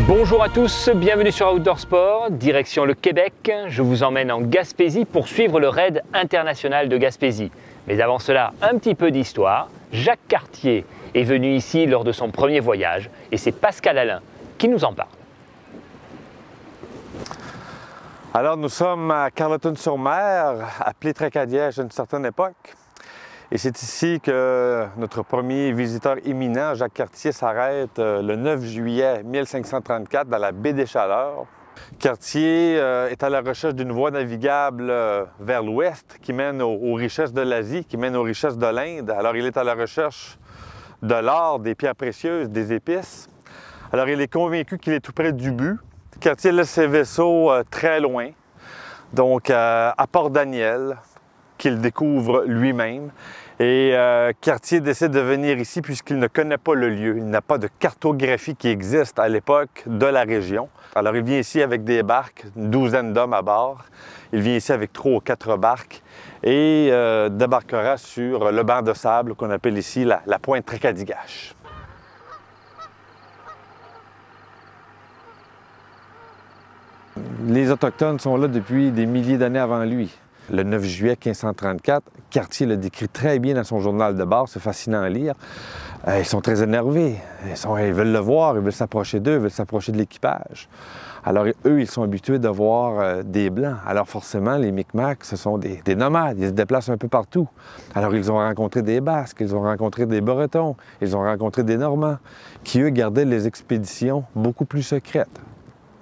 Bonjour à tous, bienvenue sur Outdoor Sport, direction le Québec. Je vous emmène en Gaspésie pour suivre le raid international de Gaspésie. Mais avant cela, un petit peu d'histoire. Jacques Cartier est venu ici lors de son premier voyage et c'est Pascal Alain qui nous en parle. Alors nous sommes à Carleton-sur-Mer, appelé Tracadiège à une certaine époque. Et c'est ici que notre premier visiteur éminent, Jacques Cartier, s'arrête le 9 juillet 1534 dans la baie des Chaleurs. Cartier est à la recherche d'une voie navigable vers l'ouest qui mène aux richesses de l'Asie, qui mène aux richesses de l'Inde. Alors il est à la recherche de l'or, des pierres précieuses, des épices. Alors il est convaincu qu'il est tout près du but. Cartier laisse ses vaisseaux très loin, donc à Port-Daniel, qu'il découvre lui-même. Et Cartier décide de venir ici puisqu'il ne connaît pas le lieu. Il n'a pas de cartographie qui existe à l'époque de la région. Alors il vient ici avec des barques, une douzaine d'hommes à bord. Il vient ici avec 3 ou 4 barques et débarquera sur le banc de sable qu'on appelle ici la pointe Tracadigash. Les Autochtones sont là depuis des milliers d'années avant lui. Le 9 juillet 1534, Cartier le décrit très bien dans son journal de bord, c'est fascinant à lire. Ils sont très énervés, ils veulent le voir, ils veulent s'approcher d'eux, ils veulent s'approcher de l'équipage. Alors eux, ils sont habitués de voir des Blancs. Alors forcément, les Micmacs, ce sont des nomades, ils se déplacent un peu partout. Alors ils ont rencontré des Basques, ils ont rencontré des Bretons, ils ont rencontré des Normands, qui eux gardaient les expéditions beaucoup plus secrètes,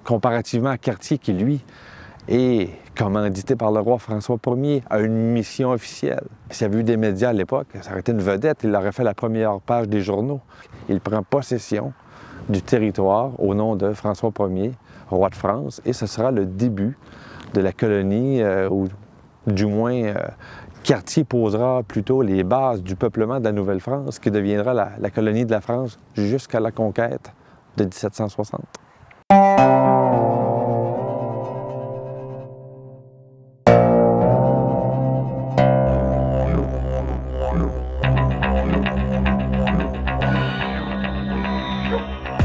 comparativement à Cartier qui, lui, est commandité par le roi François Ier à une mission officielle. S'il y avait eu des médias à l'époque, ça aurait été une vedette, il aurait fait la première page des journaux. Il prend possession du territoire au nom de François Ier, roi de France, et ce sera le début de la colonie, ou du moins Cartier posera plutôt les bases du peuplement de la Nouvelle-France, qui deviendra la colonie de la France jusqu'à la conquête de 1760.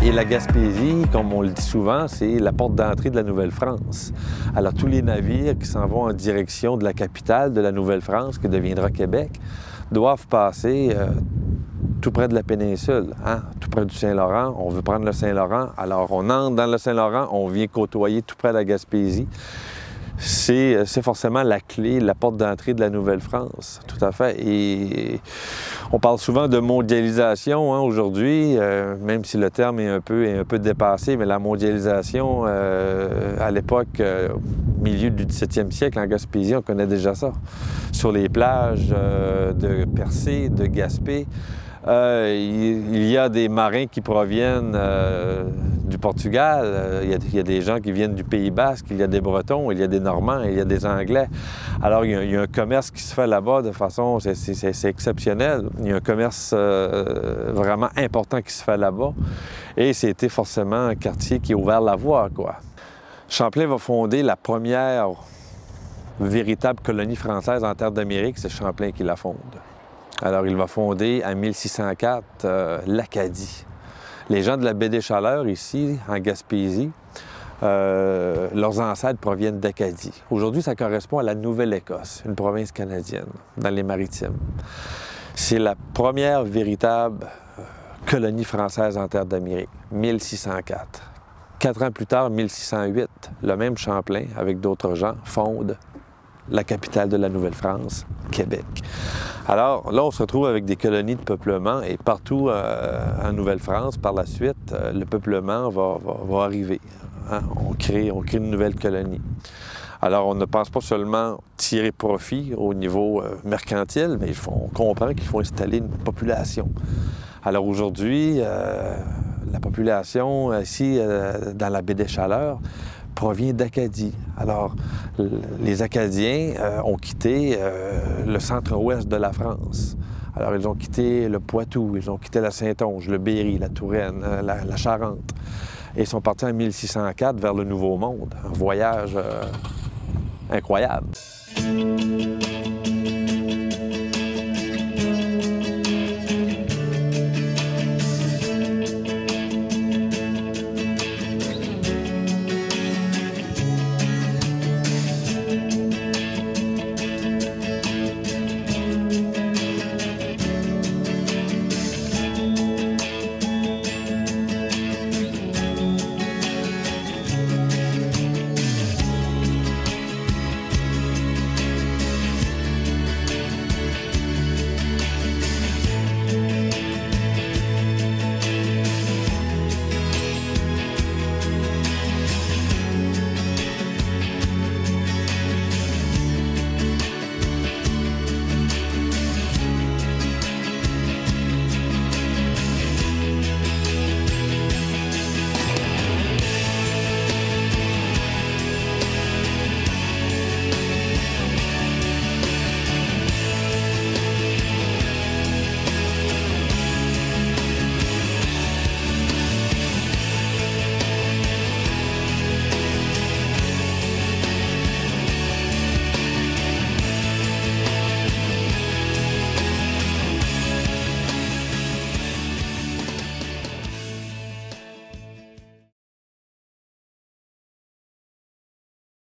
Et la Gaspésie, comme on le dit souvent, c'est la porte d'entrée de la Nouvelle-France. Alors tous les navires qui s'en vont en direction de la capitale de la Nouvelle-France, qui deviendra Québec, doivent passer tout près de la péninsule, tout près du Saint-Laurent. On veut prendre le Saint-Laurent, alors on entre dans le Saint-Laurent, on vient côtoyer tout près de la Gaspésie. C'est forcément la clé, la porte d'entrée de la Nouvelle-France, tout à fait. Et on parle souvent de mondialisation aujourd'hui, même si le terme est un peu dépassé, mais la mondialisation, à l'époque, au milieu du 17e siècle, en Gaspésie, on connaît déjà ça. Sur les plages de Percé, de Gaspé, il y a des marins qui proviennent du Portugal, il y a des gens qui viennent du Pays Basque, il y a des Bretons, il y a des Normands, il y a des Anglais. Alors il y a un commerce qui se fait là-bas de façon, c'est exceptionnel. Il y a un commerce vraiment important qui se fait là-bas. Et c'était forcément Cartier qui a ouvert la voie, quoi. Champlain va fonder la première véritable colonie française en terre d'Amérique, c'est Champlain qui la fonde. Alors, il va fonder en 1604 l'Acadie. Les gens de la baie des Chaleurs, ici, en Gaspésie, leurs ancêtres proviennent d'Acadie. Aujourd'hui, ça correspond à la Nouvelle-Écosse, une province canadienne, dans les Maritimes. C'est la première véritable colonie française en terre d'Amérique, 1604. 4 ans plus tard, 1608, le même Champlain, avec d'autres gens, fonde la capitale de la Nouvelle-France, Québec. Alors là, on se retrouve avec des colonies de peuplement et partout en Nouvelle-France, par la suite, le peuplement va arriver. On crée une nouvelle colonie. Alors, on ne pense pas seulement tirer profit au niveau mercantile, mais on comprend qu'il faut installer une population. Alors aujourd'hui, la population ici, dans la baie des Chaleurs, provient d'Acadie. Alors, les Acadiens ont quitté le centre-ouest de la France. Alors, ils ont quitté le Poitou, ils ont quitté la Saintonge, le Berry, la Touraine, la Charente. Et ils sont partis en 1604 vers le Nouveau Monde. Un voyage incroyable.